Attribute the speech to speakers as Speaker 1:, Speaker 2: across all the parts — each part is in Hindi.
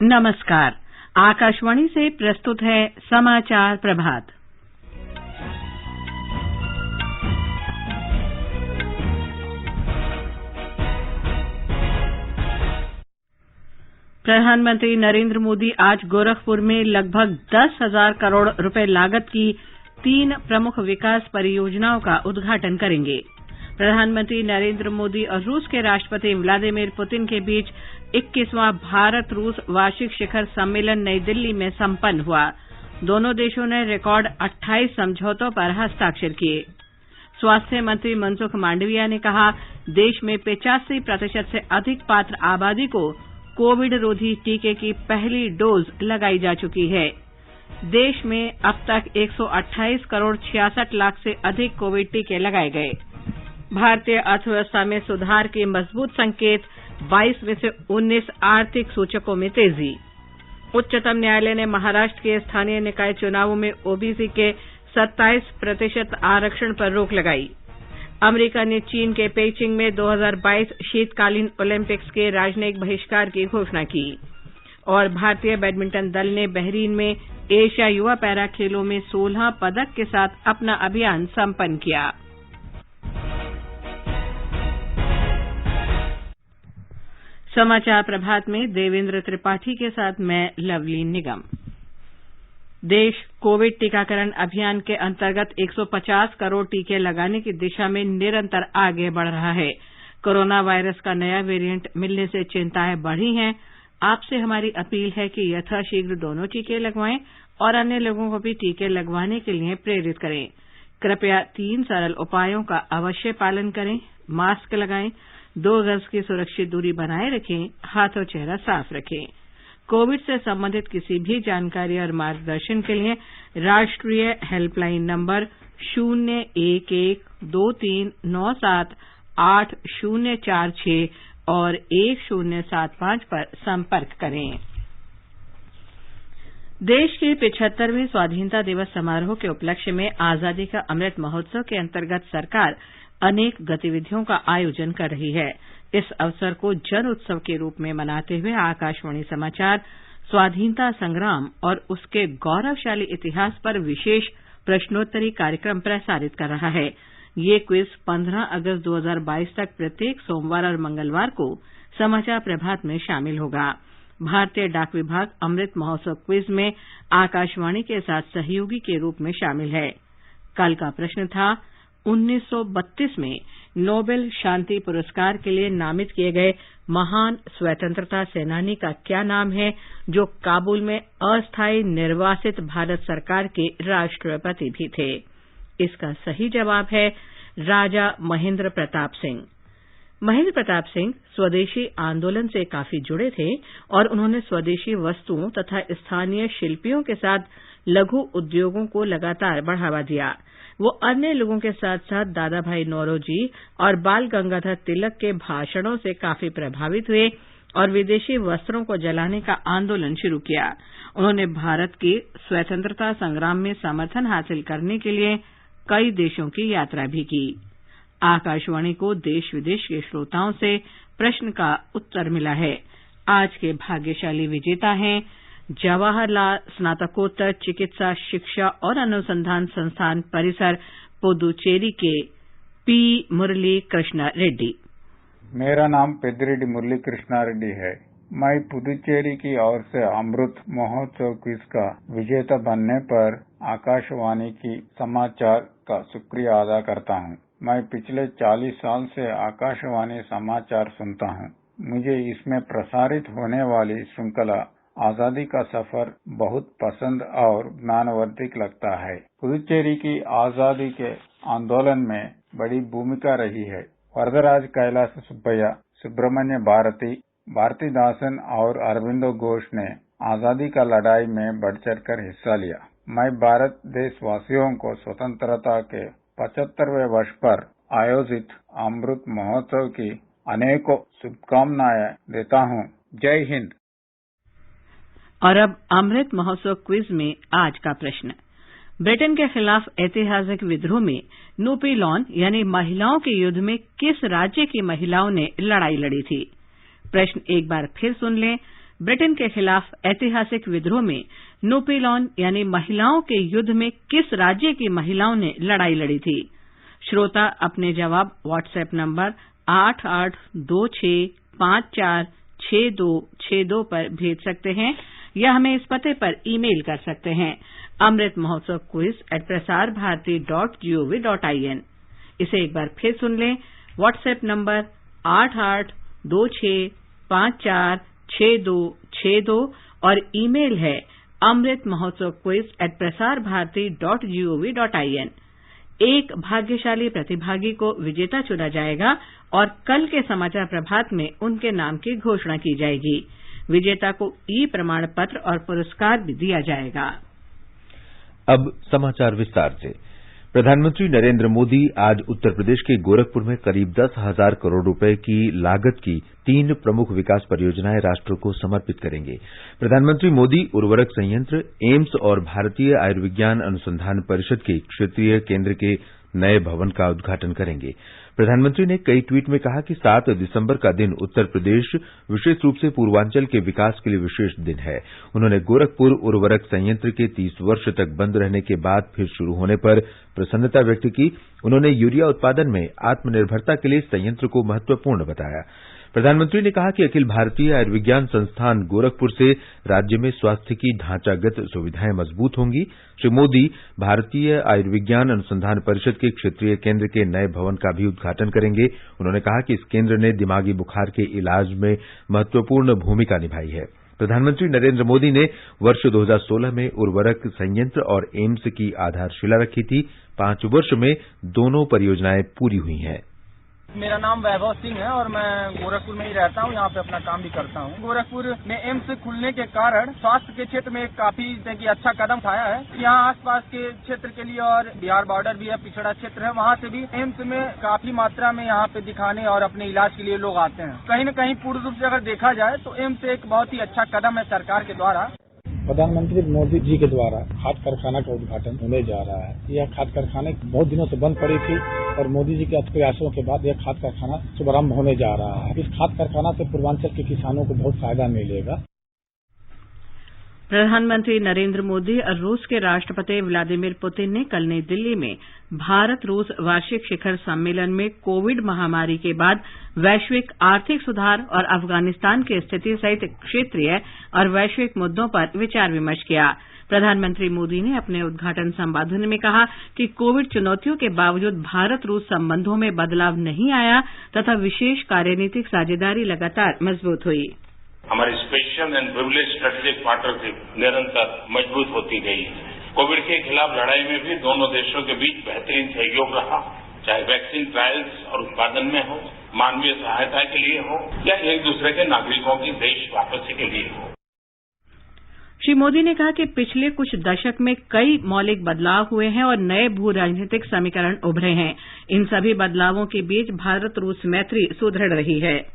Speaker 1: नमस्कार। आकाशवाणी से प्रस्तुत है समाचार प्रभात। प्रधानमंत्री नरेंद्र मोदी आज गोरखपुर में लगभग 10,000 करोड़ रुपए लागत की 3 प्रमुख विकास परियोजनाओं का उद्घाटन करेंगे। प्रधानमंत्री नरेंद्र मोदी और रूस के राष्ट्रपति व्लादिमीर पुतिन के बीच 21वां भारत रूस वार्षिक शिखर सम्मेलन नई दिल्ली में संपन्न हुआ। दोनों देशों ने रिकॉर्ड 28 समझौतों पर हस्ताक्षर किए। स्वास्थ्य मंत्री मनसुख मांडविया ने कहा, देश में 85% से अधिक पात्र आबादी को कोविड रोधी टीके की पहली डोज लगाई जा चुकी है। देश में अब तक 128 करोड़ 66 लाख से अधिक कोविड टीके लगाए गए। भारतीय अर्थव्यवस्था में सुधार के मजबूत संकेत, 22 में से 19 आर्थिक सूचकों में तेजी। उच्चतम न्यायालय ने महाराष्ट्र के स्थानीय निकाय चुनावों में ओबीसी के 27% आरक्षण पर रोक लगाई। अमेरिका ने चीन के पेइचिंग में 2022 शीतकालीन ओलंपिक्स के राजनयिक बहिष्कार की घोषणा की। और भारतीय बैडमिंटन दल ने बहरीन में एशिया युवा पैरा खेलों में 16 पदक के साथ अपना अभियान संपन्न किया। समाचार प्रभात में देवेंद्र त्रिपाठी के साथ मैं लवलीन निगम। देश कोविड टीकाकरण अभियान के अंतर्गत 150 करोड़ टीके लगाने की दिशा में निरंतर आगे बढ़ रहा है। कोरोना वायरस का नया वेरिएंट मिलने से चिंताएं बढ़ी हैं। आपसे हमारी अपील है कि यथाशीघ्र दोनों टीके लगवाएं और अन्य लोगों को भी टीके लगवाने के लिए प्रेरित करें। कृपया 3 सरल उपायों का अवश्य पालन करें। मास्क लगाएं, 2 गज की सुरक्षित दूरी बनाए रखें, हाथ और चेहरा साफ रखें। कोविड से संबंधित किसी भी जानकारी और मार्गदर्शन के लिए राष्ट्रीय हेल्पलाइन नंबर 01123978046 और 1075 पर संपर्क करें। देश के 75वें स्वाधीनता दिवस समारोह के उपलक्ष्य में आजादी का अमृत महोत्सव के अंतर्गत सरकार अनेक गतिविधियों का आयोजन कर रही है। इस अवसर को जन उत्सव के रूप में मनाते हुए आकाशवाणी समाचार स्वाधीनता संग्राम और उसके गौरवशाली इतिहास पर विशेष प्रश्नोत्तरी कार्यक्रम प्रसारित कर रहा है। ये क्विज 15 अगस्त 2022 तक प्रत्येक सोमवार और मंगलवार को समाचार प्रभात में शामिल होगा। भारतीय डाक विभाग अमृत महोत्सव क्विज में आकाशवाणी के साथ सहयोगी के रूप में शामिल है। कल का प्रश्न था, 1932 में नोबेल शांति पुरस्कार के लिए नामित किए गए महान स्वतंत्रता सेनानी का क्या नाम है, जो काबुल में अस्थायी निर्वासित भारत सरकार के राष्ट्रपति भी थे? इसका सही जवाब है राजा महेंद्र प्रताप सिंह। महेंद्र प्रताप सिंह स्वदेशी आंदोलन से काफी जुड़े थे और उन्होंने स्वदेशी वस्तुओं तथा स्थानीय शिल्पियों के साथ लघु उद्योगों को लगातार बढ़ावा दिया। वो अन्य लोगों के साथ साथ दादा भाई नौरोजी और बाल गंगाधर तिलक के भाषणों से काफी प्रभावित हुए और विदेशी वस्त्रों को जलाने का आंदोलन शुरू किया। उन्होंने भारत के स्वतंत्रता संग्राम में समर्थन हासिल करने के लिए कई देशों की यात्रा भी की। आकाशवाणी को देश विदेश के श्रोताओं से प्रश्न का उत्तर मिला है। आज के भाग्यशाली विजेता हैं जवाहरलाल स्नातकोत्तर चिकित्सा शिक्षा और अनुसंधान संस्थान परिसर, पुदुचेरी के पी मुरली कृष्णा रेड्डी।
Speaker 2: मेरा नाम पेद्दिरेड्डी मुरली कृष्णा रेड्डी है। मैं पुदुचेरी की ओर से अमृत महोत्सव क्विज का विजेता बनने पर आकाशवाणी की समाचार का शुक्रिया अदा करता हूँ। मैं पिछले 40 साल से आकाशवाणी समाचार सुनता हूँ। मुझे इसमें प्रसारित होने वाली श्रृंखला आजादी का सफर बहुत पसंद और ज्ञानवर्धक लगता है। पुदुचेरी की आजादी के आंदोलन में बड़ी भूमिका रही है। वरदराज कैलास सुब्बैया, सुब्रमण्य भारती, भारतीदासन और अरविंदो घोष ने आजादी का लड़ाई में बढ़-चढ़ कर हिस्सा लिया। मैं भारत देशवासियों को स्वतंत्रता के 75वें वर्ष पर आयोजित अमृत महोत्सव की अनेकों शुभकामनाएं देता हूँ। जय हिंद।
Speaker 1: और अब अमृत महोत्सव क्विज में आज का प्रश्न, ब्रिटेन के खिलाफ ऐतिहासिक विद्रोह में नूपीलॉन यानी महिलाओं के युद्ध में किस राज्य की महिलाओं ने लड़ाई लड़ी थी? प्रश्न एक बार फिर सुन लें। ब्रिटेन के खिलाफ ऐतिहासिक विद्रोह में नूपीलॉन यानी महिलाओं के युद्ध में किस राज्य की महिलाओं ने लड़ाई लड़ी थी? श्रोता अपने जवाब व्हाट्सएप नंबर 8826546262 पर भेज सकते हैं या हमें इस पते पर ईमेल कर सकते हैं amritmahotsav@prasarbharati.gov.in। इसे एक बार फिर सुन लें। व्हाट्सएप नंबर 8826546262 और ईमेल है amritmahotsav@prasarbharati.gov.in। एक भाग्यशाली प्रतिभागी को विजेता चुना जाएगा और कल के समाचार प्रभात में उनके नाम की घोषणा की जाएगी। विजेता को ई प्रमाण पत्र और पुरस्कार भी दिया जाएगा।
Speaker 3: अब समाचार विस्तार से। प्रधानमंत्री नरेंद्र मोदी आज उत्तर प्रदेश के गोरखपुर में करीब 10,000 करोड़ रुपए की लागत की 3 प्रमुख विकास परियोजनाएं राष्ट्र को समर्पित करेंगे। प्रधानमंत्री मोदी उर्वरक संयंत्र, एम्स और भारतीय आयुर्विज्ञान अनुसंधान परिषद के क्षेत्रीय केंद्र के नए भवन का उद्घाटन करेंगे। प्रधानमंत्री ने कई ट्वीट में कहा कि 7 दिसंबर का दिन उत्तर प्रदेश, विशेष रूप से पूर्वांचल के विकास के लिए विशेष दिन है। उन्होंने गोरखपुर उर्वरक संयंत्र के 30 वर्ष तक बंद रहने के बाद फिर शुरू होने पर प्रसन्नता व्यक्त की। उन्होंने यूरिया उत्पादन में आत्मनिर्भरता के लिए संयंत्र को महत्वपूर्ण बताया। प्रधानमंत्री ने कहा कि अखिल भारतीय आयुर्विज्ञान संस्थान गोरखपुर से राज्य में स्वास्थ्य की ढांचागत सुविधाएं मजबूत होंगी। श्री मोदी भारतीय आयुर्विज्ञान अनुसंधान परिषद के क्षेत्रीय केंद्र के नए भवन का भी उद्घाटन करेंगे। उन्होंने कहा कि इस केंद्र ने दिमागी बुखार के इलाज में महत्वपूर्ण भूमिका निभाई है। प्रधानमंत्री नरेंद्र मोदी ने वर्ष 2016 में उर्वरक संयंत्र और एम्स की आधारशिला रखी थी। 5 वर्ष में दोनों परियोजनाएं पूरी हुई हैं।
Speaker 4: मेरा नाम वैभव सिंह है और मैं गोरखपुर में ही रहता हूँ, यहाँ पे अपना काम भी करता हूँ। गोरखपुर में एम्स खुलने के कारण स्वास्थ्य के क्षेत्र में काफी अच्छा कदम उठाया है। यहाँ आसपास के क्षेत्र के लिए और बिहार बॉर्डर भी है, पिछड़ा क्षेत्र है, वहाँ से भी एम्स में काफी मात्रा में यहाँ पे दिखाने और अपने इलाज के लिए लोग आते हैं। कहीं न कहीं पूर्ण रूप से अगर देखा जाए तो एम्स एक बहुत ही अच्छा कदम है सरकार के द्वारा।
Speaker 5: प्रधानमंत्री मोदी जी के द्वारा खाद कारखाना का उद्घाटन होने जा रहा है। यह खाद कारखाना बहुत दिनों से बंद पड़ी थी और मोदी जी के प्रयासों के बाद यह खाद कारखाना शुभारंभ होने जा रहा है। इस खाद कारखाना से पूर्वांचल के किसानों को बहुत फायदा मिलेगा।
Speaker 1: प्रधानमंत्री नरेंद्र मोदी और रूस के राष्ट्रपति व्लादिमीर पुतिन ने कल नई दिल्ली में भारत रूस वार्षिक शिखर सम्मेलन में कोविड महामारी के बाद वैश्विक आर्थिक सुधार और अफगानिस्तान की स्थिति सहित क्षेत्रीय और वैश्विक मुद्दों पर विचार विमर्श किया। प्रधानमंत्री मोदी ने अपने उद्घाटन संबोधन में कहा कि कोविड चुनौतियों के बावजूद भारत रूस संबंधों में बदलाव नहीं आया तथा विशेष कार्यनीतिक साझेदारी लगातार मजबूत हुई।
Speaker 6: हमारी special and privilege strategic partnership निरंतर मजबूत होती गई है। कोविड के खिलाफ लड़ाई में भी दोनों देशों के बीच बेहतरीन सहयोग रहा, चाहे वैक्सीन ट्रायल्स और उत्पादन में हो, मानवीय सहायता के लिए हो या एक दूसरे के नागरिकों की देश वापसी के लिए हो।
Speaker 1: श्री मोदी ने कहा कि पिछले कुछ दशक में कई मौलिक बदलाव हुए हैं और नए भू राजनीतिक समीकरण उभरे हैं। इन सभी बदलावों के बीच भारत रूस मैत्री सुदृढ़ रही है।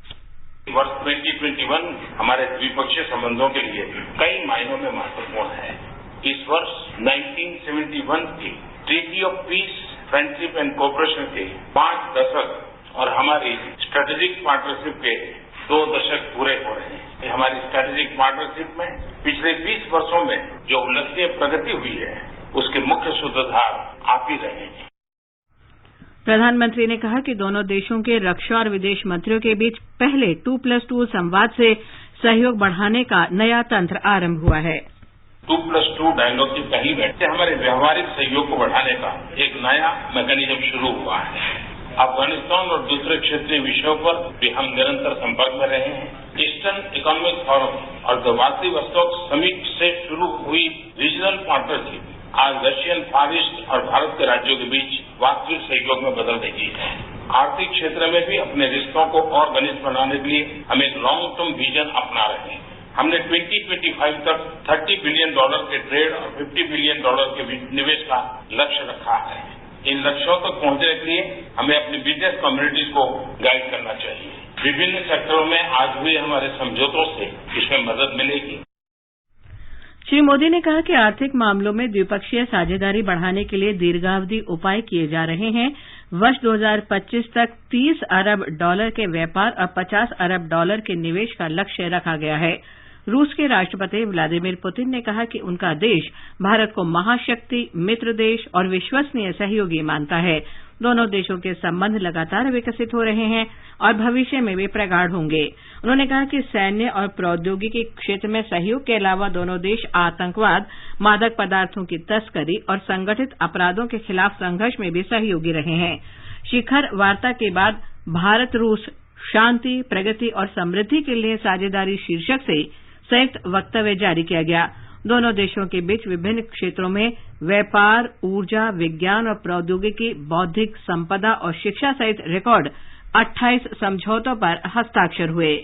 Speaker 6: वर्ष 2021 हमारे द्विपक्षीय संबंधों के लिए कई मायनों में महत्वपूर्ण है। इस वर्ष 1971 की treaty of peace, friendship and cooperation के 5 दशक और हमारी स्ट्रेटेजिक पार्टनरशिप के 2 दशक पूरे हो रहे हैं। हमारी स्ट्रेटेजिक पार्टनरशिप में पिछले 20 वर्षों में जो उल्लेखनीय प्रगति हुई है उसके मुख्य सूत्रधार आप ही रहे हैं।
Speaker 1: प्रधानमंत्री ने कहा कि दोनों देशों के रक्षा और विदेश मंत्रियों के बीच पहले 2+2 संवाद से सहयोग बढ़ाने का नया तंत्र आरंभ हुआ है।
Speaker 6: 2+2 डायलॉग की पहली बैठक से हमारे व्यवहारिक सहयोग को बढ़ाने का एक नया मैकेनिज्म शुरू हुआ है। अफगानिस्तान और दूसरे क्षेत्रीय विषयों पर भी हम निरंतर संपर्क में रहे हैं। ईस्टर्न इकोनॉमिक फोरम और व्लादिवोस्तोक समिट से शुरू हुई रीजनल पार्टनरशिप आज रशियन फार ईस्ट और भारत के राज्यों के बीच वास्तविक सहयोग में बदल रही है। आर्थिक क्षेत्र में भी अपने रिश्तों को और घनिष्ठ बनाने के लिए हम एक लॉन्ग टर्म विजन अपना रहे हैं। हमने 2025 तक $30 बिलियन के ट्रेड और $50 बिलियन के निवेश का लक्ष्य रखा है। इन लक्ष्यों तक पहुंचने के लिए हमें अपनी बिजनेस कम्युनिटीज को गाइड करना चाहिए। विभिन्न सेक्टरों में आज हुए हमारे समझौतों से इसमें मदद मिलेगी।
Speaker 1: श्री मोदी ने कहा कि आर्थिक मामलों में द्विपक्षीय साझेदारी बढ़ाने के लिए दीर्घावधि उपाय किए जा रहे हैं। वर्ष 2025 तक $30 अरब के व्यापार और $50 अरब के निवेश का लक्ष्य रखा गया है। रूस के राष्ट्रपति व्लादिमीर पुतिन ने कहा कि उनका देश भारत को महाशक्ति, मित्र देश और विश्वसनीय सहयोगी मानता है। दोनों देशों के संबंध लगातार विकसित हो रहे हैं और भविष्य में भी प्रगाढ़ होंगे। उन्होंने कहा कि सैन्य और प्रौद्योगिकी क्षेत्र में सहयोग के अलावा दोनों देश आतंकवाद, मादक पदार्थों की तस्करी और संगठित अपराधों के खिलाफ संघर्ष में भी सहयोगी रहे हैं। शिखर वार्ता के बाद भारत रूस शांति, प्रगति और समृद्धि के लिए साझेदारी शीर्षक से संयुक्त वक्तव्य जारी किया गया। दोनों देशों के बीच विभिन्न क्षेत्रों में व्यापार, ऊर्जा, विज्ञान और प्रौद्योगिकी, बौद्धिक संपदा और शिक्षा सहित रिकॉर्ड 28 समझौतों पर हस्ताक्षर हुए।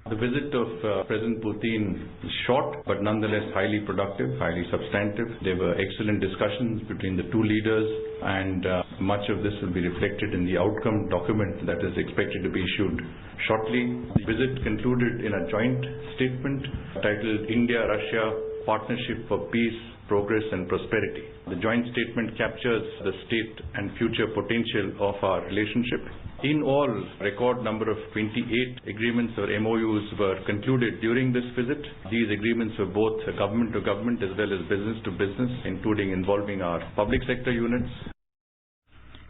Speaker 7: The visit of President Putin is short but nonetheless highly productive, highly substantive. There were excellent discussions between the two leaders and much of this will be reflected in the outcome document that is expected to be issued shortly. The visit concluded in a joint statement titled India-Russia Partnership for Peace, Progress and Prosperity. The joint statement captures the state and future potential of our relationship. In all, record number of 28 agreements or MOUs were concluded during this visit. These agreements were both government to government as well as business to business, including involving our public sector units.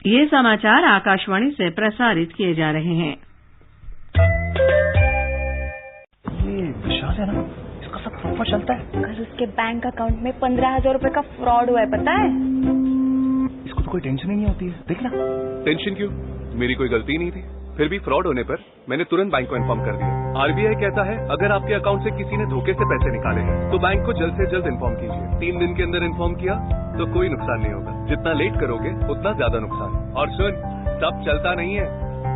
Speaker 1: ये समाचार आकाशवाणी से प्रसारित किए जा रहे हैं।
Speaker 8: ये विशाल है ना, इसका सब प्रॉपर चलता है।
Speaker 9: कल उसके बैंक अकाउंट में 15,000 रुपए का फ्रॉड हुआ है, पता है?
Speaker 8: इसको तो कोई टेंशन ही नहीं होती है। देखना।
Speaker 10: टेंशन क्यों? मेरी कोई गलती नहीं थी। फिर भी फ्रॉड होने पर मैंने तुरंत बैंक को इन्फॉर्म कर दिया। आरबीआई कहता है अगर आपके अकाउंट से किसी ने धोखे से पैसे निकाले हैं तो बैंक को जल्द से जल्द इन्फॉर्म कीजिए। 3 दिन के अंदर इन्फॉर्म किया तो कोई नुकसान नहीं होगा। जितना लेट करोगे उतना ज्यादा नुकसान। और सुन, सब चलता नहीं है,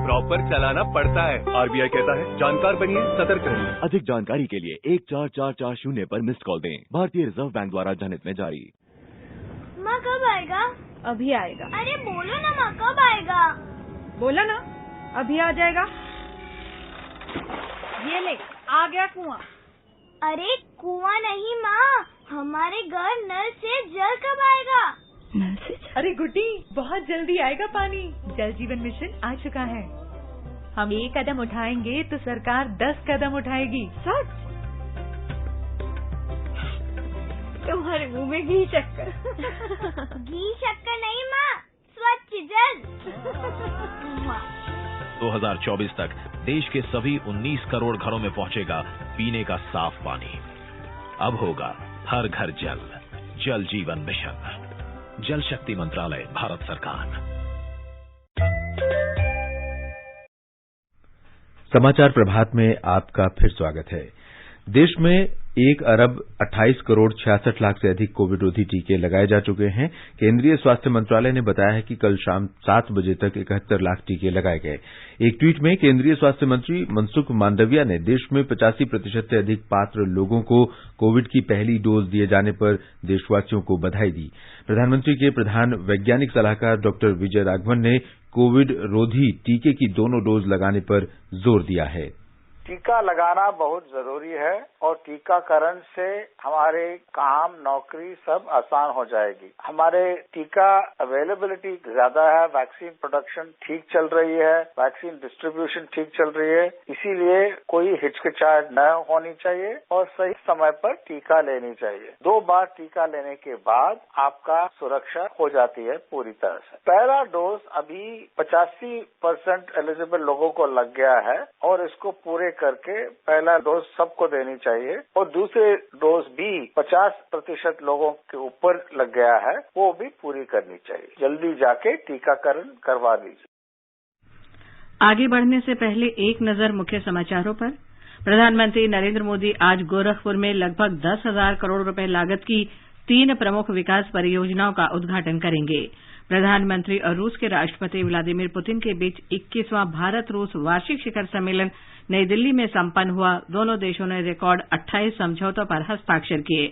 Speaker 10: प्रॉपर चलाना पड़ता है। आरबीआई कहता है जानकार बनिए, सतर्क रहिए।
Speaker 11: अधिक जानकारी के लिए 14440 पर मिस्ड कॉल दें। भारतीय रिजर्व बैंक द्वारा जनहित में जारी।
Speaker 9: माँ कब आएगा?
Speaker 12: अभी आएगा।
Speaker 9: अरे बोलो ना माँ, कब आएगा?
Speaker 12: बोला ना, अभी आ जाएगा। ये ले, आ गया कुआं।
Speaker 9: अरे कुआं नहीं माँ, हमारे घर नल से जल कब आएगा?
Speaker 12: नल से जल? अरे गुड्डी, बहुत जल्दी आएगा पानी। जल जीवन मिशन आ चुका है। हम 1 कदम उठाएंगे तो सरकार 10 कदम उठाएगी। सच? तुम्हारे मुंह में घी शक्कर।
Speaker 9: घी शक्कर नहीं माँ, स्वच्छ जल।
Speaker 11: 2024 तक देश के सभी 19 करोड़ घरों में पहुंचेगा पीने का साफ पानी। अब होगा हर घर जल। जल जीवन मिशन, जल शक्ति मंत्रालय, भारत सरकार।
Speaker 3: समाचार प्रभात में आपका फिर स्वागत है। देश में 1 अरब 28 करोड़ 66 लाख से अधिक कोविड रोधी टीके लगाए जा चुके हैं। केंद्रीय स्वास्थ्य मंत्रालय ने बताया है कि कल शाम 7 बजे तक 71 लाख टीके लगाए गए। एक ट्वीट में केंद्रीय स्वास्थ्य मंत्री मनसुख मांडविया ने देश में 85% से अधिक पात्र लोगों को कोविड की पहली डोज दिए जाने पर देशवासियों को बधाई दी। प्रधानमंत्री के प्रधान वैज्ञानिक सलाहकार डॉ विजय राघवन ने कोविड रोधी टीके की दोनों डोज लगाने पर जोर दिया है।
Speaker 2: टीका लगाना बहुत जरूरी है और टीकाकरण से हमारे काम, नौकरी सब आसान हो जाएगी। हमारे टीका अवेलेबिलिटी ज्यादा है, वैक्सीन प्रोडक्शन ठीक चल रही है, वैक्सीन डिस्ट्रीब्यूशन ठीक चल रही है। इसीलिए कोई हिचकिचाहट न होनी चाहिए और सही समय पर टीका लेनी चाहिए। 2 बार टीका लेने के बाद आपका सुरक्षा हो जाती है पूरी तरह से। पहला डोज अभी 85% एलिजिबल लोगों को लग गया है और इसको पूरे करके पहला डोज सबको देनी चाहिए और दूसरे डोज भी 50% लोगों के ऊपर लग गया है, वो भी पूरी करनी चाहिए। जल्दी जाके टीकाकरण करवा दीजिए।
Speaker 1: आगे बढ़ने से पहले एक नजर मुख्य समाचारों पर। प्रधानमंत्री नरेंद्र मोदी आज गोरखपुर में लगभग 10,000 करोड़ रुपए लागत की 3 प्रमुख विकास परियोजनाओं का उद्घाटन करेंगे। प्रधानमंत्री और रूस के राष्ट्रपति व्लादिमीर पुतिन के बीच 21वां भारत रूस वार्षिक शिखर सम्मेलन नई दिल्ली में संपन्न हुआ। दोनों देशों ने रिकॉर्ड 28 समझौतों पर हस्ताक्षर किए।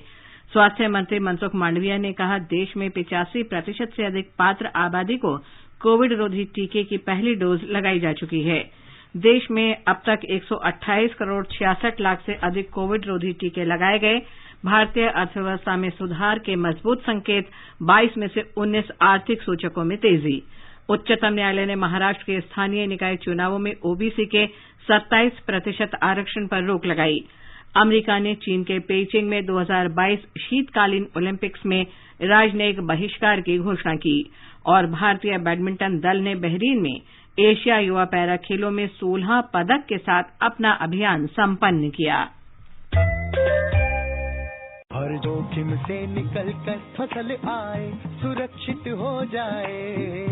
Speaker 1: स्वास्थ्य मंत्री मनसुख मांडविया ने कहा, देश में 85% से अधिक पात्र आबादी को कोविड रोधी टीके की पहली डोज लगाई जा चुकी है। देश में अब तक 128 करोड़ 66 लाख से अधिक कोविड रोधी टीके लगाए गए। भारतीय अर्थव्यवस्था में सुधार के मजबूत संकेत, 22 में से 19 आर्थिक सूचकों में तेजी। उच्चतम न्यायालय ने महाराष्ट्र के स्थानीय निकाय चुनावों में ओबीसी के 27% आरक्षण पर रोक लगाई। अमेरिका ने चीन के पेइचिंग में 2022 शीतकालीन ओलंपिक्स में राजनयिक बहिष्कार की घोषणा की और भारतीय बैडमिंटन दल ने बहरीन में एशिया युवा पैरा खेलों में 16 पदक के साथ अपना अभियान संपन्न किया।
Speaker 13: हर जोखिम से निकल कर फसल आए, सुरक्षित हो जाए।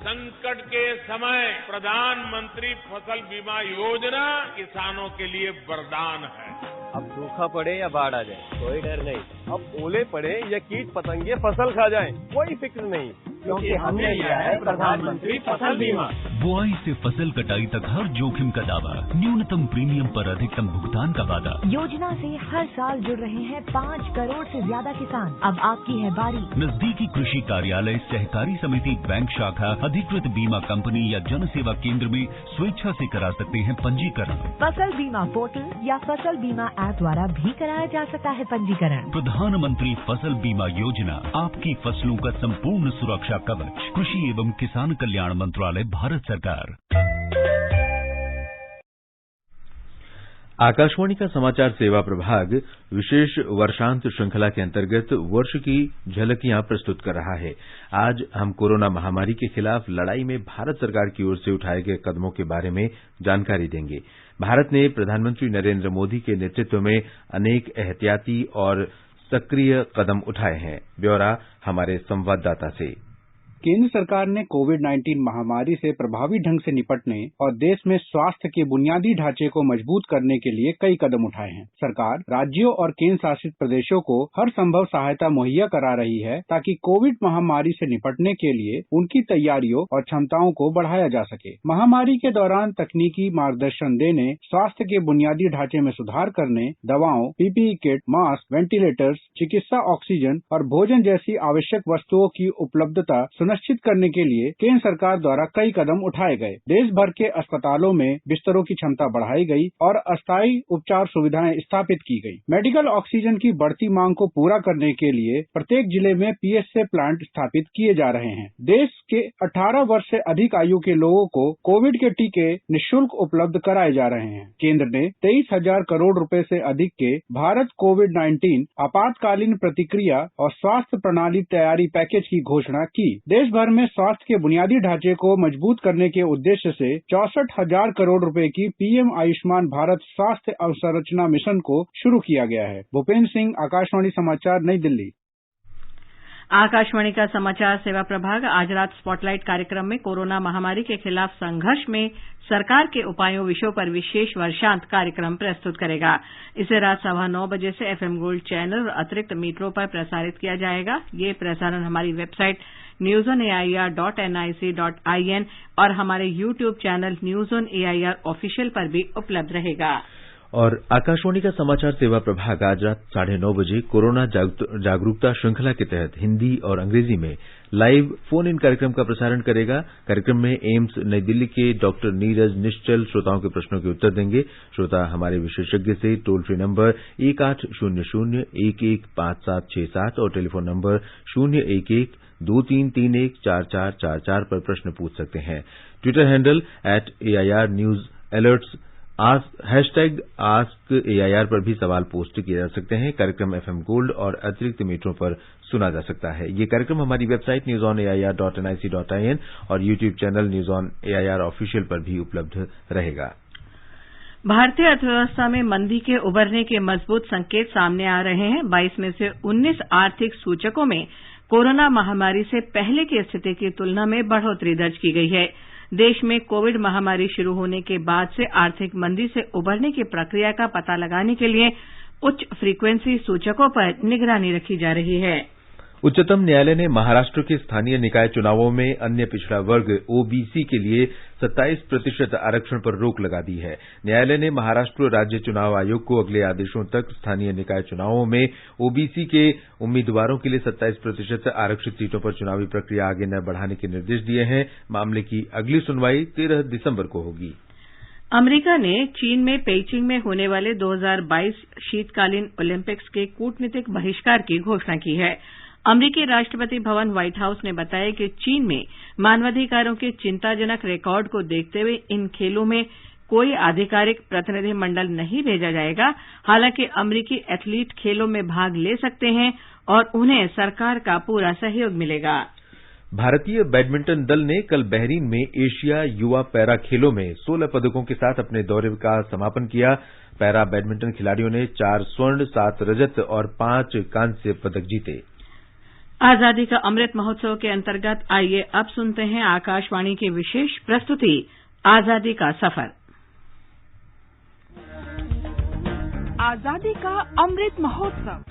Speaker 6: संकट के समय प्रधानमंत्री फसल बीमा योजना किसानों के लिए वरदान है।
Speaker 14: अब सूखा पड़े या बाढ़ आ जाए, कोई डर नहीं। अब ओले पड़े या कीट पतंगे फसल खा जाए, कोई फिक्र नहीं, क्योंकि हमने लिया है प्रधानमंत्री फसल बीमा।
Speaker 15: बुआई से फसल कटाई तक हर जोखिम का दावा, न्यूनतम प्रीमियम पर अधिकतम भुगतान का वादा।
Speaker 16: योजना से हर साल जुड़ रहे हैं 5 करोड़ से ज्यादा किसान। अब आपकी है बारी।
Speaker 15: नजदीकी कृषि कार्यालय, सहकारी समिति, बैंक शाखा, अधिकृत बीमा कंपनी या जन सेवा केंद्र में स्वेच्छा से करा सकते हैं पंजीकरण।
Speaker 16: फसल बीमा पोर्टल या फसल बीमा ऐप द्वारा भी कराया जा सकता है पंजीकरण।
Speaker 15: प्रधानमंत्री फसल बीमा योजना, आपकी फसलों का संपूर्ण सुरक्षा कवच। कृषि एवं किसान कल्याण मंत्रालय, भारत सरकार।
Speaker 3: आकाशवाणी का समाचार सेवा प्रभाग विशेष वर्षांत श्रृंखला के अंतर्गत वर्ष की झलकियां प्रस्तुत कर रहा है। आज हम कोरोना महामारी के खिलाफ लड़ाई में भारत सरकार की ओर से उठाए गए कदमों के बारे में जानकारी देंगे। भारत ने प्रधानमंत्री नरेंद्र मोदी के नेतृत्व में अनेक एहतियाती और सक्रिय कदम उठाए हैं। ब्यौरा हमारे संवाददाता से।
Speaker 17: केंद्र सरकार ने कोविड-19 महामारी से प्रभावी ढंग से निपटने और देश में स्वास्थ्य के बुनियादी ढांचे को मजबूत करने के लिए कई कदम उठाए हैं। सरकार राज्यों और केंद्र शासित प्रदेशों को हर संभव सहायता मुहैया करा रही है ताकि कोविड महामारी से निपटने के लिए उनकी तैयारियों और क्षमताओं को बढ़ाया जा सके। महामारी के दौरान तकनीकी मार्गदर्शन देने, स्वास्थ्य के बुनियादी ढांचे में सुधार करने, दवाओं, पीपीई किट, मास्क, वेंटिलेटर्स, चिकित्सा ऑक्सीजन और भोजन जैसी आवश्यक वस्तुओं की उपलब्धता सुनिश्चित करने के लिए केंद्र सरकार द्वारा कई कदम उठाए गए। देश भर के अस्पतालों में बिस्तरों की क्षमता बढ़ाई गई और अस्थायी उपचार सुविधाएं स्थापित की गई। मेडिकल ऑक्सीजन की बढ़ती मांग को पूरा करने के लिए प्रत्येक जिले में पीएसए प्लांट स्थापित किए जा रहे हैं। देश के 18 वर्ष से अधिक आयु के लोगों को कोविड के टीके निःशुल्क उपलब्ध कराए जा रहे हैं। केंद्र ने 23,000 करोड़ रुपए से अधिक के भारत कोविड-19 आपातकालीन प्रतिक्रिया और स्वास्थ्य प्रणाली तैयारी पैकेज की घोषणा की। देश भर में स्वास्थ्य के बुनियादी ढांचे को मजबूत करने के उद्देश्य से 64,000 करोड़ रुपए की पीएम आयुष्मान भारत स्वास्थ्य अवसंरचना मिशन को शुरू किया गया है। भूपेंद्र सिंह, आकाशवाणी समाचार, नई दिल्ली।
Speaker 1: आकाशवाणी का समाचार सेवा प्रभाग आज रात स्पॉटलाइट कार्यक्रम में कोरोना महामारी के खिलाफ संघर्ष में सरकार के उपायों विषयों पर विशेष वर्षांत कार्यक्रम प्रस्तुत करेगा। इसे रात 9:15 बजे से एफएम गोल्ड चैनल और अतिरिक्त मीटरों पर प्रसारित किया जाएगा। ये प्रसारण हमारी वेबसाइट newsonair.nic.in और हमारे YouTube channel news on AIR official पर भी उपलब्ध रहेगा।
Speaker 3: और आकाशवाणी का समाचार सेवा प्रभाग आज रात 9:30 बजे कोरोना जागरूकता श्रृंखला के तहत हिंदी और अंग्रेजी में लाइव फोन इन कार्यक्रम का प्रसारण करेगा। कार्यक्रम में एम्स नई दिल्ली के डॉक्टर नीरज निश्चल श्रोताओं के प्रश्नों के उत्तर देंगे। श्रोता हमारे विशेषज्ञ से टोल फ्री नंबर 1800-115767 और टेलीफोन नंबर 011-2331-4444 पर प्रश्न पूछ सकते हैं। Twitter handle @AIR News Alerts #AskAIR पर भी सवाल पोस्ट किए जा सकते हैं। कार्यक्रम एफएम गोल्ड और अतिरिक्त मीटरों पर सुना जा सकता है। ये कार्यक्रम हमारी वेबसाइट newsonair.nic.in और YouTube channel news on AIR official पर भी उपलब्ध रहेगा।
Speaker 1: भारतीय अर्थव्यवस्था में मंदी के उभरने के मजबूत संकेत सामने आ रहे हैं। 22 में से 19 आर्थिक सूचकों में कोरोना महामारी से पहले की स्थिति की तुलना में बढ़ोतरी दर्ज की गई है। देश में कोविड महामारी शुरू होने के बाद से आर्थिक मंदी से उबरने की प्रक्रिया का पता लगाने के लिए उच्च फ्रीक्वेंसी सूचकों पर निगरानी रखी जा रही है।
Speaker 3: उच्चतम न्यायालय ने महाराष्ट्र के स्थानीय निकाय चुनावों में अन्य पिछड़ा वर्ग ओबीसी के लिए 27% आरक्षण पर रोक लगा दी है। न्यायालय ने महाराष्ट्र राज्य चुनाव आयोग को अगले आदेशों तक स्थानीय निकाय चुनावों में ओबीसी के उम्मीदवारों के लिए 27% आरक्षित सीटों पर चुनावी प्रक्रिया आगे न बढ़ाने के निर्देश दिए हैं। मामले की अगली सुनवाई 13 दिसंबर को होगी।
Speaker 1: अमेरिका ने चीन में पेइचिंग में होने वाले 2022 शीतकालीन ओलंपिक्स के कूटनीतिक बहिष्कार की घोषणा की है। अमेरिकी राष्ट्रपति भवन व्हाइट हाउस ने बताया कि चीन में मानवाधिकारों के चिंताजनक रिकॉर्ड को देखते हुए इन खेलों में कोई आधिकारिक प्रतिनिधिमंडल नहीं भेजा जाएगा। हालांकि अमेरिकी एथलीट खेलों में भाग ले सकते हैं और उन्हें सरकार का पूरा सहयोग मिलेगा।
Speaker 3: भारतीय बैडमिंटन दल ने कल बहरीन में एशिया युवा पैरा खेलों में 16 पदकों के साथ अपने दौरे का समापन किया। पैरा बैडमिंटन खिलाड़ियों ने 4 स्वर्ण, 7 रजत और 5 कांस्य पदक जीते।
Speaker 1: आजादी का अमृत महोत्सव के अंतर्गत आइए अब सुनते हैं आकाशवाणी की विशेष प्रस्तुति आजादी का सफर।
Speaker 18: आजादी का अमृत महोत्सव।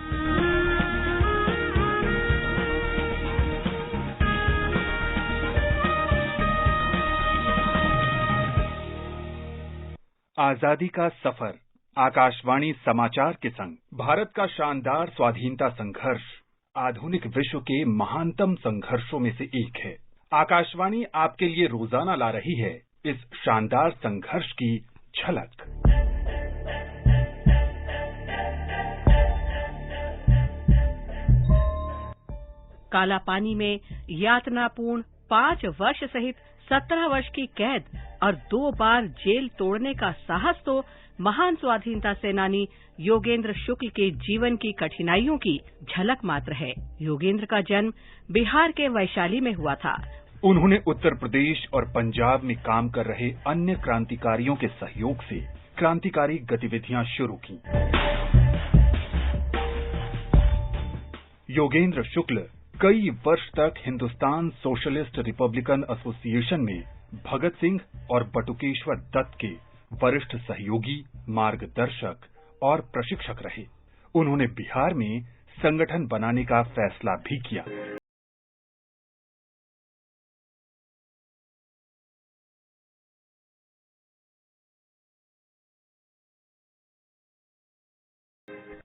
Speaker 17: आजादी का सफर आकाशवाणी समाचार के संग भारत का शानदार स्वाधीनता संघर्ष आधुनिक विश्व के महानतम संघर्षों में से एक है। आकाशवाणी आपके लिए रोजाना ला रही है इस शानदार संघर्ष की झलक।
Speaker 1: कालापानी में यातनापूर्ण 5 वर्ष सहित 17 वर्ष की कैद और 2 बार जेल तोड़ने का साहस तो महान स्वाधीनता सेनानी योगेंद्र शुक्ल के जीवन की कठिनाइयों की झलक मात्र है। योगेंद्र का जन्म बिहार के वैशाली में हुआ था।
Speaker 17: उन्होंने उत्तर प्रदेश और पंजाब में काम कर रहे अन्य क्रांतिकारियों के सहयोग से क्रांतिकारी गतिविधियां शुरू की। योगेंद्र शुक्ल कई वर्ष तक हिंदुस्तान सोशलिस्ट रिपब्लिकन एसोसिएशन में भगत सिंह और बटुकेश्वर दत्त के वरिष्ठ सहयोगी, मार्गदर्शक और प्रशिक्षक रहे। उन्होंने बिहार में संगठन बनाने का फैसला भी किया।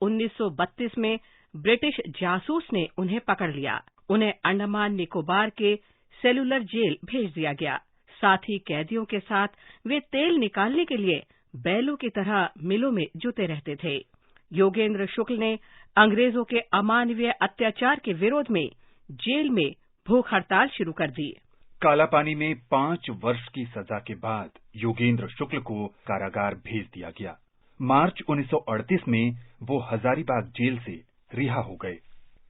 Speaker 1: (1932) में ब्रिटिश जासूस ने उन्हें पकड़ लिया। उन्हें अंडमान निकोबार के सेलुलर जेल भेज दिया गया। साथ ही कैदियों के साथ वे तेल निकालने के लिए बैलों की तरह मिलों में जुटे रहते थे। योगेंद्र शुक्ल ने अंग्रेजों के अमानवीय अत्याचार के विरोध में जेल में भूख हड़ताल शुरू कर दी।
Speaker 17: कालापानी में 5 वर्ष की सजा के बाद योगेंद्र शुक्ल को कारागार भेज दिया गया। मार्च 1938 में वो हजारीबाग जेल से रिहा हो गए।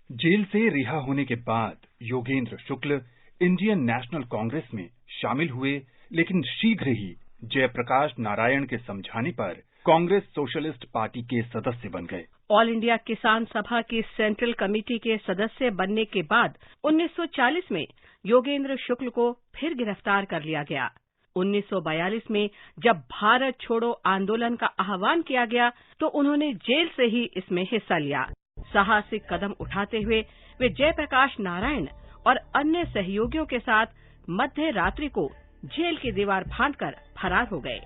Speaker 17: जेल से रिहा होने के बाद योगेंद्र शुक्ल इंडियन नेशनल कांग्रेस में शामिल हुए, लेकिन शीघ्र ही जयप्रकाश नारायण के समझाने पर कांग्रेस सोशलिस्ट पार्टी के सदस्य बन गए।
Speaker 1: ऑल इंडिया किसान सभा की सेंट्रल कमेटी के सदस्य बनने के बाद 1940 में योगेंद्र शुक्ल को फिर गिरफ्तार कर लिया गया। 1942 में जब भारत छोड़ो आंदोलन का आह्वान किया गया तो उन्होंने जेल से ही इसमें हिस्सा लिया। साहसिक कदम उठाते हुए वे जयप्रकाश नारायण और अन्य सहयोगियों के साथ मध्य रात्रि को जेल की दीवार फांदकर फरार हो गए।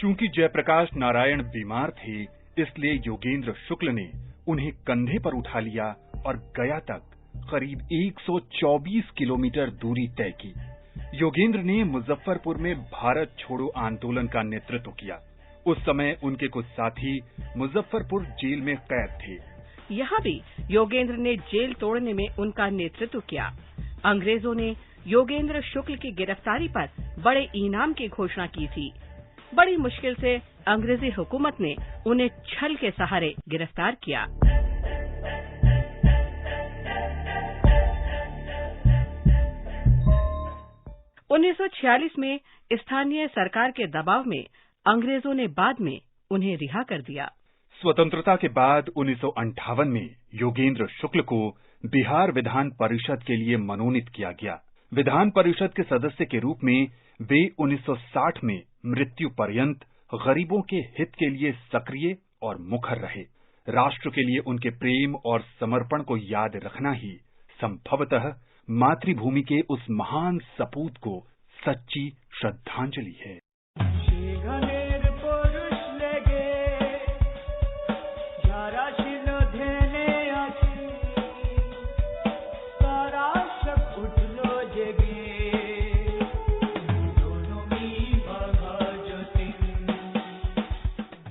Speaker 17: चूंकि जयप्रकाश नारायण बीमार थे, इसलिए योगेंद्र शुक्ल ने उन्हें कंधे पर उठा लिया और गया तक करीब 124 किलोमीटर दूरी तय की। योगेंद्र ने मुजफ्फरपुर में भारत छोड़ो आंदोलन का नेतृत्व किया। उस समय उनके कुछ साथी मुजफ्फरपुर जेल में कैद थे।
Speaker 1: यहाँ भी योगेंद्र ने जेल तोड़ने में उनका नेतृत्व किया। अंग्रेजों ने योगेंद्र शुक्ल की गिरफ्तारी पर बड़े इनाम की घोषणा की थी। बड़ी मुश्किल से अंग्रेजी हुकूमत ने उन्हें छल के सहारे गिरफ्तार किया। (1946) में स्थानीय सरकार के दबाव में अंग्रेजों ने बाद में उन्हें रिहा कर दिया।
Speaker 17: स्वतंत्रता के बाद 1958 में योगेंद्र शुक्ल को बिहार विधान परिषद के लिए मनोनीत किया गया। विधान परिषद के सदस्य के रूप में वे 1960 में मृत्यु पर्यंत गरीबों के हित के लिए सक्रिय और मुखर रहे। राष्ट्र के लिए उनके प्रेम और समर्पण को याद रखना ही संभवतः मातृभूमि के उस महान सपूत को सच्ची श्रद्धांजलि है।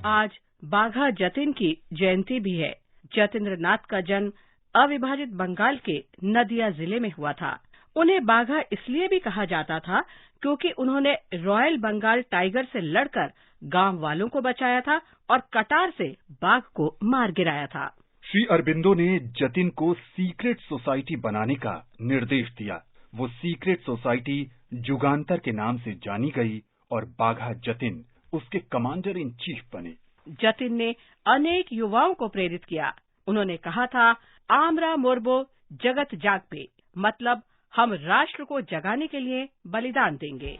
Speaker 1: आज बाघा जतिन की जयंती भी है। जतीन्द्र नाथ का जन्म अविभाजित बंगाल के नदिया जिले में हुआ था। उन्हें बाघा इसलिए भी कहा जाता था क्योंकि उन्होंने रॉयल बंगाल टाइगर से लड़कर गांव वालों को बचाया था और कटार से बाघ को मार गिराया था।
Speaker 19: श्री अरबिंदो ने जतिन को सीक्रेट सोसाइटी बनाने का निर्देश दिया। वो सीक्रेट सोसाइटी जुगांतर के नाम से जानी गई और बाघा जतिन उसके कमांडर इन चीफ बने।
Speaker 1: जतिन ने अनेक युवाओं को प्रेरित किया। उन्होंने कहा था, आमरा मोरबो जगत जाग पे, मतलब हम राष्ट्र को जगाने के लिए बलिदान देंगे।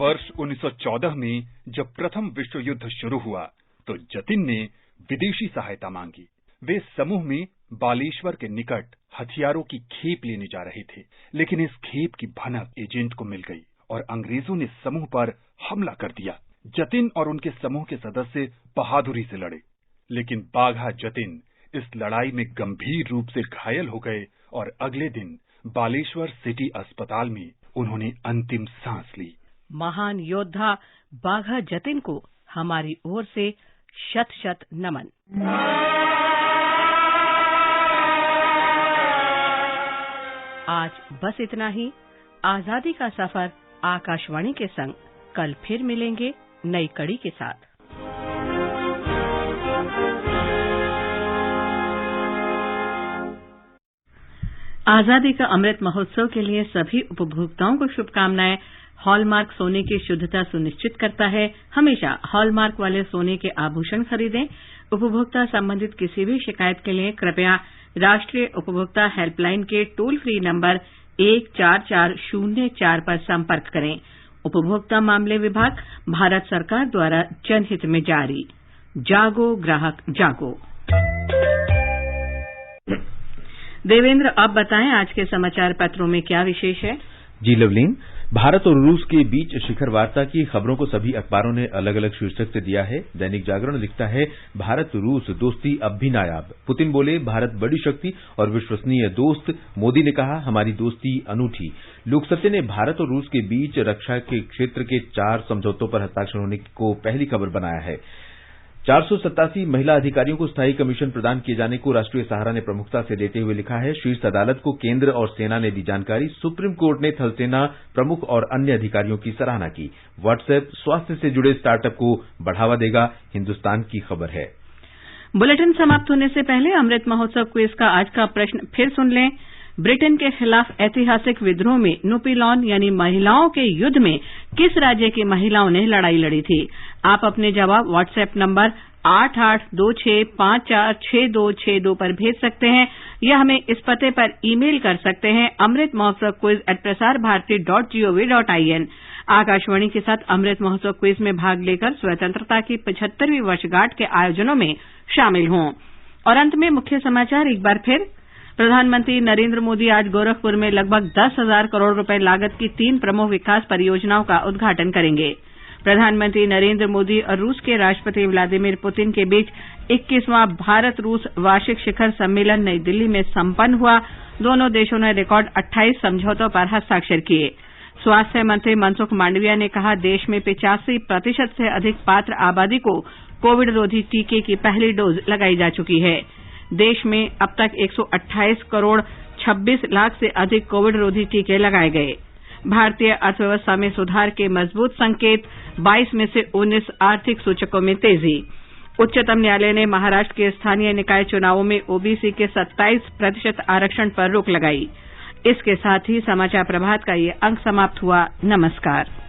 Speaker 19: वर्ष 1914 में जब प्रथम विश्व युद्ध शुरू हुआ तो जतिन ने विदेशी सहायता मांगी। वे समूह में बालेश्वर के निकट हथियारों की खेप लेने जा रहे थे, लेकिन इस खेप की भनक एजेंट को मिल गई और अंग्रेजों ने समूह पर हमला कर दिया। जतिन और उनके समूह के सदस्य बहादुरी से लड़े, लेकिन बाघा जतिन इस लड़ाई में गंभीर रूप से घायल हो गए और अगले दिन बालेश्वर सिटी अस्पताल में उन्होंने अंतिम सांस ली।
Speaker 1: महान योद्धा बाघा जतिन को हमारी ओर से शत शत नमन। आज बस इतना ही। आजादी का सफर आकाशवाणी के संग कल फिर मिलेंगे नई कड़ी के साथ। आजादी का अमृत महोत्सव के लिए सभी उपभोक्ताओं को शुभकामनाएं। हॉलमार्क सोने की शुद्धता सुनिश्चित करता है। हमेशा हॉलमार्क वाले सोने के आभूषण खरीदें। उपभोक्ता संबंधित किसी भी शिकायत के लिए कृपया राष्ट्रीय उपभोक्ता हेल्पलाइन के टोल फ्री नंबर 14404 पर संपर्क करें। उपभोक्ता मामले विभाग, भारत सरकार द्वारा जनहित में जारी। जागो ग्राहक जागो। देवेंद्र, आप बताएं आज के समाचार पत्रों में क्या विशेष है?
Speaker 3: जी लवलीन, भारत और रूस के बीच शिखर वार्ता की खबरों को सभी अखबारों ने अलग अलग शीर्षक से दिया है। दैनिक जागरण लिखता है, भारत रूस दोस्ती अब भी नायाब। पुतिन बोले, भारत बड़ी शक्ति और विश्वसनीय दोस्त। मोदी ने कहा, हमारी दोस्ती अनूठी। लोकसत्य ने भारत और रूस के बीच रक्षा के क्षेत्र के 4 समझौतों पर हस्ताक्षर होने को पहली खबर बनाया है। 487 महिला अधिकारियों को स्थायी कमीशन प्रदान किए जाने को राष्ट्रीय सहारा ने प्रमुखता से देते हुए लिखा है, शीर्ष अदालत को केंद्र और सेना ने दी जानकारी। सुप्रीम कोर्ट ने थल सेना प्रमुख और अन्य अधिकारियों की सराहना की। व्हाट्सएप स्वास्थ्य से जुड़े स्टार्टअप को बढ़ावा देगा, हिन्दुस्तान की खबर है।
Speaker 1: बुलेटिन समाप्त होने से पहले अमृत महोत्सव क्विज का आज का प्रश्न फिर सुन लें। ब्रिटेन के खिलाफ ऐतिहासिक विद्रोह में नुपीलॉन यानी महिलाओं के युद्ध में किस राज्य की महिलाओं ने लड़ाई लड़ी थी? आप अपने जवाब व्हाट्सएप नंबर 8826546262 पर भेज सकते हैं या हमें इस पते पर ईमेल कर सकते हैं amritmahotsav@prasarbharati.gov.in। आकाशवाणी के साथ अमृत महोत्सव क्विज में भाग लेकर स्वतंत्रता की 75वीं वर्षगांठ के आयोजनों में शामिल हों। और अंत में मुख्य समाचार एक बार फिर। प्रधानमंत्री नरेंद्र मोदी आज गोरखपुर में लगभग 10,000 करोड़ रुपए लागत की 3 प्रमुख विकास परियोजनाओं का उद्घाटन करेंगे। प्रधानमंत्री नरेंद्र मोदी और रूस के राष्ट्रपति व्लादिमीर पुतिन के बीच 21वां भारत रूस वार्षिक शिखर सम्मेलन नई दिल्ली में संपन्न हुआ। दोनों देशों ने रिकॉर्ड 28 समझौतों पर हस्ताक्षर किए। स्वास्थ्य मंत्री मनसुख मांडविया ने कहा, देश में 85% से अधिक पात्र आबादी को कोविड रोधी टीके की पहली डोज लगाई जा चुकी है। देश में अब तक 128 करोड़ 26 लाख से अधिक कोविड रोधी टीके लगाए गए। भारतीय अर्थव्यवस्था में सुधार के मजबूत संकेत, 22 में से 19 आर्थिक सूचकों में तेजी। उच्चतम न्यायालय ने महाराष्ट्र के स्थानीय निकाय चुनावों में ओबीसी के 27% आरक्षण पर रोक लगाई। इसके साथ ही समाचार प्रभात का ये अंक समाप्त हुआ। नमस्कार।